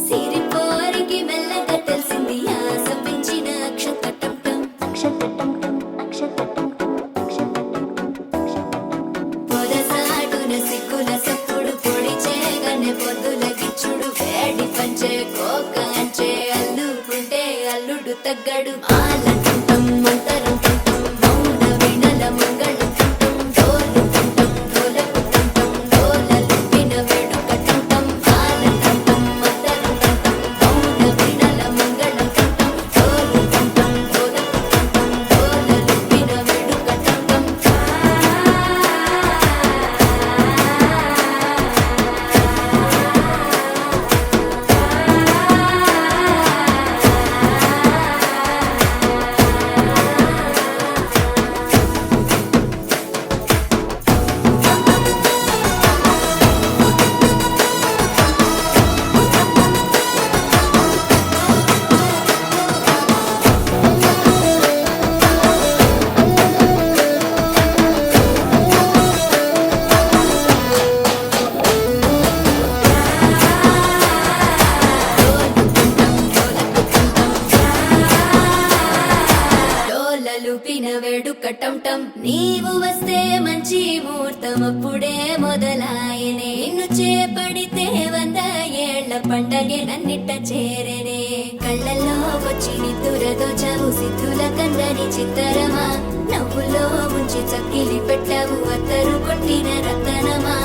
సిరిపోరికి మెల్లగా తెలిసింది ఆశ పెంచిన అక్షతటం టం అక్షతటం టం అక్షతటం టం అక్షతటం టం పొదసాటున సిగ్గుల సప్పుడు పొడి చేయగానే పొద్దుల గిచ్చుడు వేడి పంచే కోక అంచే అల్లుకుంటే అల్లుడు తగ్గడు ఆలంటం టం మంతరం టం టం మౌన వినల మంగళం టం టం డోలు టం టం డోలకు టం టం డోలలు విన వేడుక టం టం ఆలంటం టం మంతరం టం టం మౌన వినల మంగళం టం టం డోలు టం టం డోలకు టం టం డోలలు విన వేడుక టం టం డోలలుపిన వేడుక టం టం నీవు వస్తే మంచి ముహూర్తం అప్పుడే మొదలాయనే నిన్ను చేపడితే 100 ఏళ్ల పండగే నన్నిట్ట చేరనే కళ్ళల్లో వచ్చి నిద్దురదో చవు సిద్ధుల కందని చిత్తరమా నవ్వులో ముంచి చక్కిలి పెట్టవు అత్తరు కొట్టిన రతనమా